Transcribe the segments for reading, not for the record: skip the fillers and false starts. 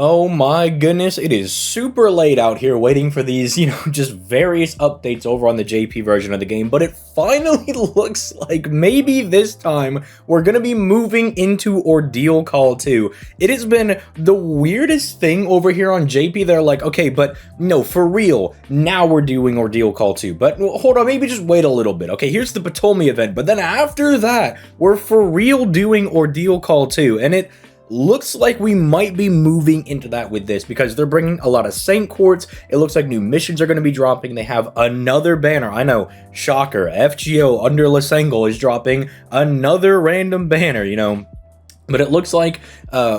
Oh my goodness, it is super late out here waiting for these, just various updates over on the JP version of the game, but it finally looks like maybe this time we're gonna be moving into Ordeal Call 2. It has been the weirdest thing over here on JP. They're like, okay, but no, for real, now we're doing Ordeal Call 2, but hold on, maybe just wait a little bit. Okay, here's the Ptolemy event, but then after that, we're for real doing Ordeal Call 2, and it looks like we might be moving into that with this because they're bringing a lot of Saint Quartz. It looks like new missions are going to be dropping. They have another banner. I know, shocker. FGO under Lasengle is dropping another random banner, But it looks like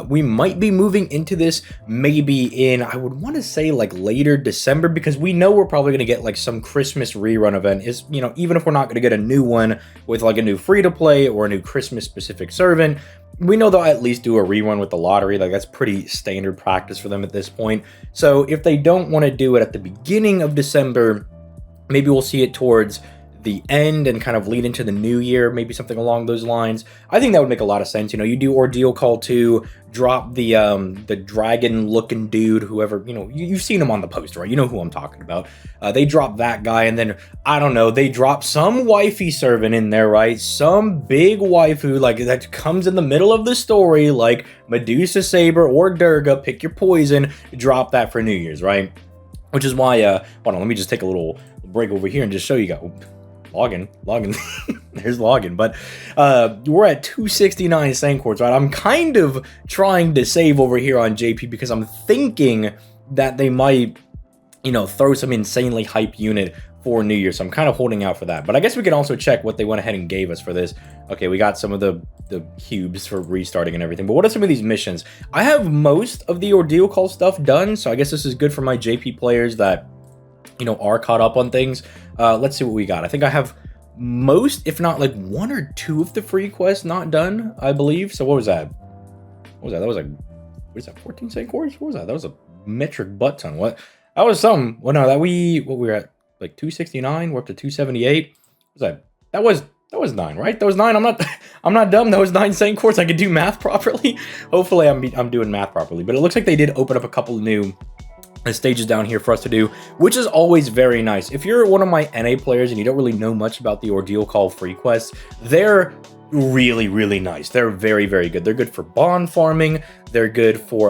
we might be moving into this maybe in, I would want to say like later December, because we know we're probably going to get like some Christmas rerun event. Is even if we're not going to get a new one with like a new free-to-play or a new Christmas specific servant, we know they'll at least do a rerun with the lottery. Like that's pretty standard practice for them at this point. So if they don't want to do it at the beginning of December, maybe we'll see it towards the end and kind of lead into the new year, maybe something along those lines. I think that would make a lot of sense. You do Ordeal Call 2, drop the dragon looking dude, whoever, you've seen him on the poster, right? You know who I'm talking about. They drop that guy, and then I don't know, they drop some wifey servant in there, right? Some big waifu like that comes in the middle of the story, like Medusa Saber or Durga, pick your poison, drop that for New Year's, right? Which is why hold on, let me just take a little break over here and just show you guys. Login, there's login, but we're at 269 Saint Quartz, right? I'm kind of trying to save over here on JP because I'm thinking that they might, throw some insanely hype unit for New Year, so I'm kind of holding out for that. But I guess we can also check what they went ahead and gave us for this. Okay, we got some of the cubes for restarting and everything, but what are some of these missions? I have most of the Ordeal Call stuff done, so I guess this is good for my JP players that are caught up on things. Let's see what we got. I think I have most, if not like one or two of the free quests not done, I believe. So what was that? That was like, what is that, 14 Saint Quartz? What was that? That was a metric butt ton. What? That was some. Well, no, we were at like 269. We're up to 278. What was that? That was 9, right? That was 9. I'm not dumb. That was 9 Saint Quartz. I could do math properly. Hopefully I'm doing math properly. But it looks like they did open up a couple new stages down here for us to do, which is always very nice. If you're one of my NA players and you don't really know much about the Ordeal Call free quests, they're really, really nice. They're very, very good. They're good for bond farming. They're good for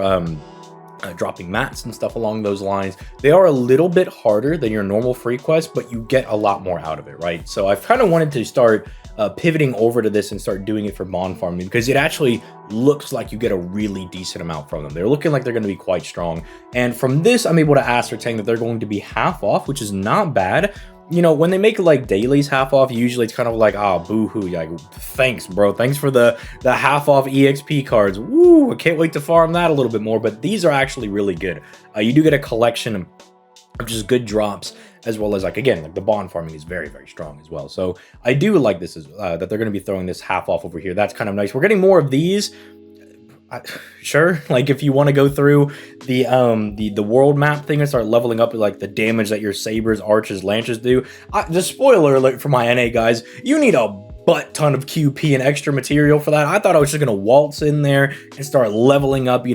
dropping mats and stuff along those lines. They are a little bit harder than your normal free quest, but you get a lot more out of it, right? So I've kind of wanted to start pivoting over to this and start doing it for bond farming because it actually looks like you get a really decent amount from them. They're looking like they're going to be quite strong. And from this, I'm able to ascertain that they're going to be half off, which is not bad. When they make like dailies half off, usually it's kind of like, boo-hoo, like, thanks, bro. Thanks for the half off EXP cards. Woo, I can't wait to farm that a little bit more, but these are actually really good. You do get a collection of just good drops, as well as, like, again, like the bond farming is very, very strong as well. So I do like this, that they're going to be throwing this half off over here. That's kind of nice. We're getting more of these. Sure, like if you want to go through the world map thing and start leveling up like the damage that your sabers, archers, lances do. The spoiler alert for my NA guys, you need a butt ton of QP and extra material for that. I thought I was just gonna waltz in there and start leveling up,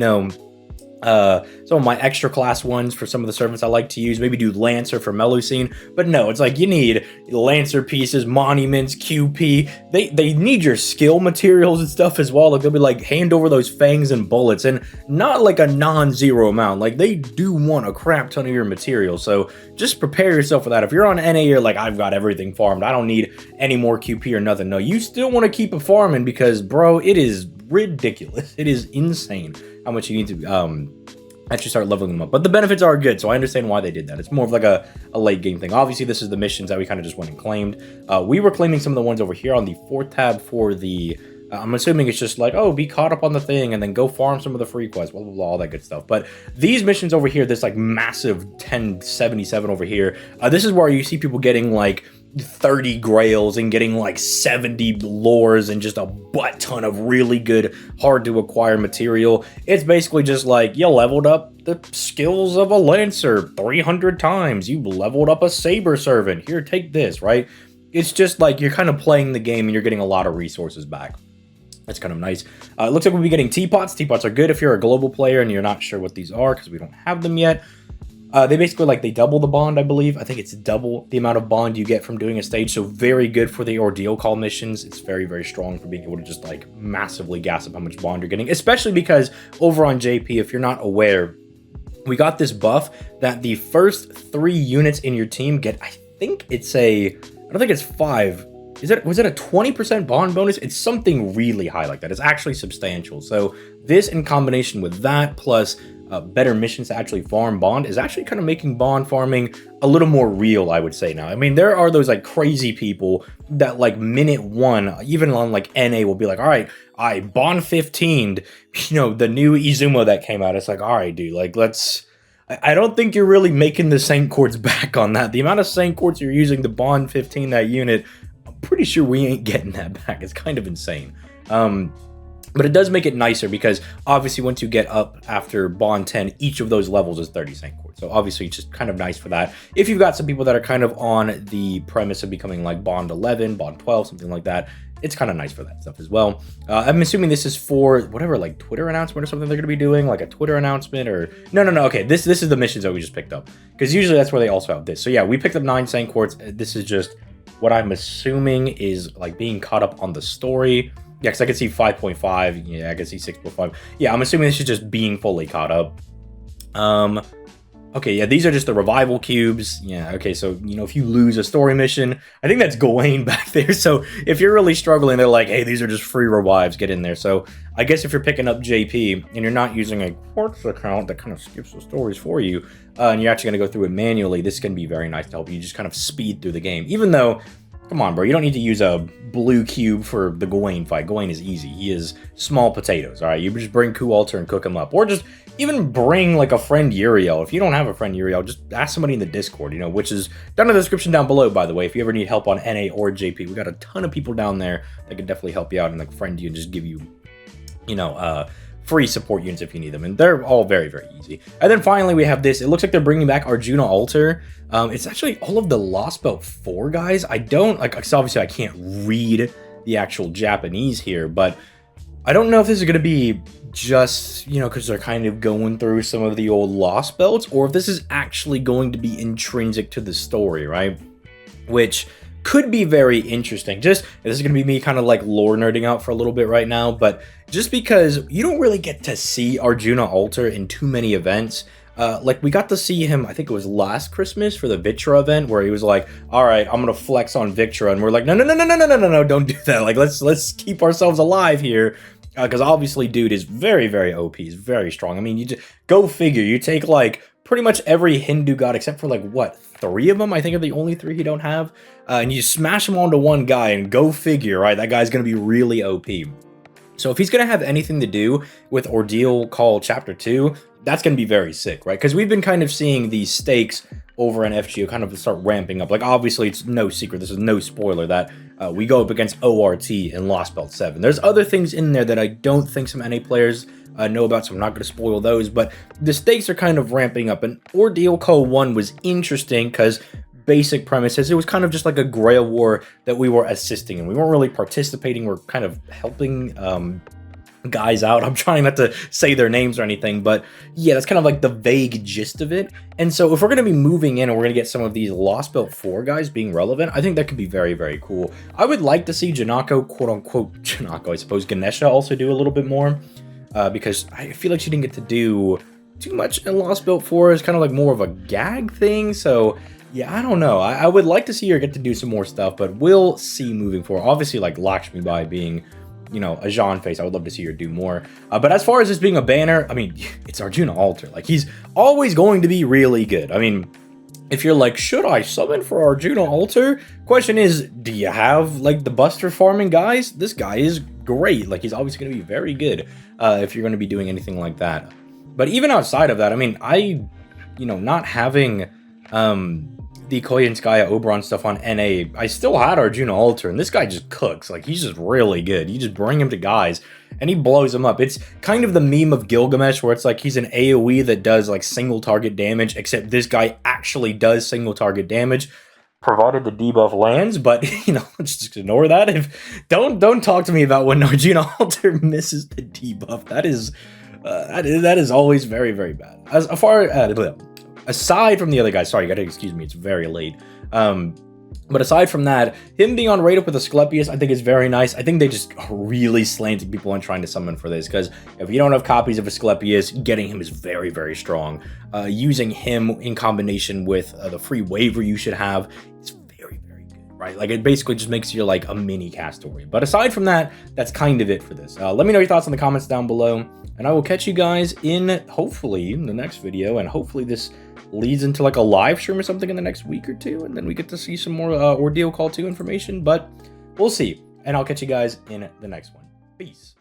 some of my extra class ones for some of the servants I like to use, maybe do Lancer for Melusine, but no, it's like you need Lancer pieces, monuments, QP, they need your skill materials and stuff as well. Like they'll be like, hand over those fangs and bullets, and not like a non-zero amount, like they do want a crap ton of your material, so just prepare yourself for that. If you're on NA, you're like, I've got everything farmed, I don't need any more QP or nothing. No, you still want to keep it farming because, bro, it is ridiculous. It is insane how much you need to actually start leveling them up. But the benefits are good, so I understand why they did that. It's more of like a late game thing. Obviously, this is the missions that we kind of just went and claimed. We were claiming some of the ones over here on the 4th tab for the... I'm assuming it's just like, oh, be caught up on the thing and then go farm some of the free quests, blah, blah, blah, all that good stuff. But these missions over here, this like massive 1077 over here, this is where you see people getting like 30 grails and getting like 70 lores and just a butt ton of really good, hard to acquire material. It's basically just like you leveled up the skills of a lancer 300 times. You leveled up a saber servant. Here, take this, right? It's just like you're kind of playing the game and you're getting a lot of resources back. That's kind of nice. It looks like we'll be getting teapots. Teapots are good if you're a global player and you're not sure what these are because we don't have them yet. They basically, like, they double the bond, I believe. I think it's double the amount of bond you get from doing a stage, so very good for the Ordeal call missions. It's very, very strong for being able to just, like, massively gas up how much bond you're getting, especially because over on JP, if you're not aware, we got this buff that the first 3 units in your team get, I think it's I don't think it's 5. Was it a 20% bond bonus? It's something really high like that. It's actually substantial. So this in combination with that plus better missions to actually farm bond is actually kind of making bond farming a little more real, I would say now. I mean, there are those like crazy people that like minute 1, even on like NA will be like, all right, I bond 15'd, you know, the new Izumo that came out. It's like, all right, dude, like I don't think you're really making the Saint Quartz back on that. The amount of Saint Quartz you're using to bond 15 that unit, I'm pretty sure we ain't getting that back. It's kind of insane. But it does make it nicer because obviously once you get up after bond 10, each of those levels is 30 Saint Quartz. So obviously it's just kind of nice for that. If you've got some people that are kind of on the premise of becoming like bond 11, bond 12, something like that, it's kind of nice for that stuff as well. I'm assuming this is for whatever, like Twitter announcement or something they're going to be doing, like a Twitter announcement or... No. Okay, this is the missions that we just picked up. Because usually that's where they also have this. So yeah, we picked up 9 Saint Quartz. This is just what I'm assuming is like being caught up on the story. Yeah, because I can see 5.5. Yeah, I can see 6.5. Yeah, I'm assuming this is just being fully caught up. Okay, yeah, these are just the revival cubes. Yeah, okay, so, you know, if you lose a story mission, I think that's Gawain back there. So if you're really struggling, they're like, hey, these are just free revives, get in there. So I guess if you're picking up JP and you're not using a Quartz account that kind of skips the stories for you, and you're actually going to go through it manually, this can be very nice to help you just kind of speed through the game. Even though, come on, bro, you don't need to use a blue cube for the Gawain fight. Gawain is easy. He is small potatoes, all right? You just bring Ku Alter and cook him up. Or just even bring, like, a friend Yugioh. If you don't have a friend Yugioh, just ask somebody in the Discord, you know, which is down in the description down below, by the way. If you ever need help on NA or JP, we got a ton of people down there that can definitely help you out and, like, friend you and just give you, you know, free support units if you need them, and they're all very, very easy. And then finally we have this. It looks like they're bringing back Yugioh Alter. It's actually all of the Lostbelt 4 guys. I don't, like, cause obviously I can't read the actual Japanese here, but I don't know if this is going to be just, you know, because they're kind of going through some of the old Lostbelts, or if this is actually going to be intrinsic to the story, right? Which could be very interesting. Just, this is going to be me kind of like lore nerding out for a little bit right now, but just because you don't really get to see Yugioh Alter in too many events. Like, we got to see him, I think it was last Christmas for the Vitra event, where he was like, all right, I'm gonna flex on Victra, and we're like, no, don't do that. Like, let's keep ourselves alive here, because obviously dude is very, very OP. He's very strong. I mean, you just go figure. You take like pretty much every Hindu god except for like what, 3 of them I think are the only 3 he don't have, and you smash them onto one guy, and go figure, right? That guy's gonna be really OP. So if he's going to have anything to do with Ordeal Call Chapter 2, that's going to be very sick, right? Because we've been kind of seeing these stakes over in FGO kind of start ramping up. Like, obviously, it's no secret, this is no spoiler, that we go up against ORT in Lostbelt 7. There's other things in there that I don't think some NA players know about, so I'm not going to spoil those, but the stakes are kind of ramping up, and Ordeal Call 1 was interesting because basic premises, it was kind of just like a Grail War that we were assisting in. We weren't really participating, we're kind of helping guys out. I'm trying not to say their names or anything, but yeah, that's kind of like the vague gist of it. And so if we're going to be moving in and we're going to get some of these Lostbelt 4 guys being relevant, I think that could be very, very cool. I would like to see Janako, quote-unquote Janako, I suppose, Ganesha also do a little bit more, because I feel like she didn't get to do too much in Lostbelt 4. It's kind of like more of a gag thing, so yeah, I don't know. I would like to see her get to do some more stuff, but we'll see moving forward. Obviously, like Lakshmi Bai being, you know, a Jean face, I would love to see her do more. But as far as this being a banner, I mean, it's Yugioh Alter. Like, he's always going to be really good. I mean, if you're like, should I summon for Yugioh Alter? Question is, do you have, like, the Buster farming guys? This guy is great. Like, he's always going to be very good if you're going to be doing anything like that. But even outside of that, I mean, you know, not having the Koyanskaya Oberon stuff on NA, I still had Yugioh Alter, and this guy just cooks. Like, he's just really good. You just bring him to guys, and he blows them up. It's kind of the meme of Gilgamesh, where it's like he's an AoE that does, like, single target damage, except this guy actually does single target damage. provided the debuff lands, but you know, just ignore that. If don't talk to me about when Arjuna Alter misses the debuff. That is always very, very bad. As far aside from the other guys, sorry, you gotta excuse me, it's very late. But aside from that, him being on rate up with Asclepius, I think is very nice. I think they just are really slanting people on trying to summon for this, because if you don't have copies of Asclepius, getting him is very, very strong. Using him in combination with the free waiver you should have, it's very, very good, right? Like, it basically just makes you like a mini Castoria. But aside from that, that's kind of it for this. Let me know your thoughts in the comments down below, and I will catch you guys in, hopefully, in the next video, and hopefully this leads into like a live stream or something in the next week or two, and then we get to see some more Ordeal Call 2 information, but we'll see. And I'll catch you guys in the next one. Peace.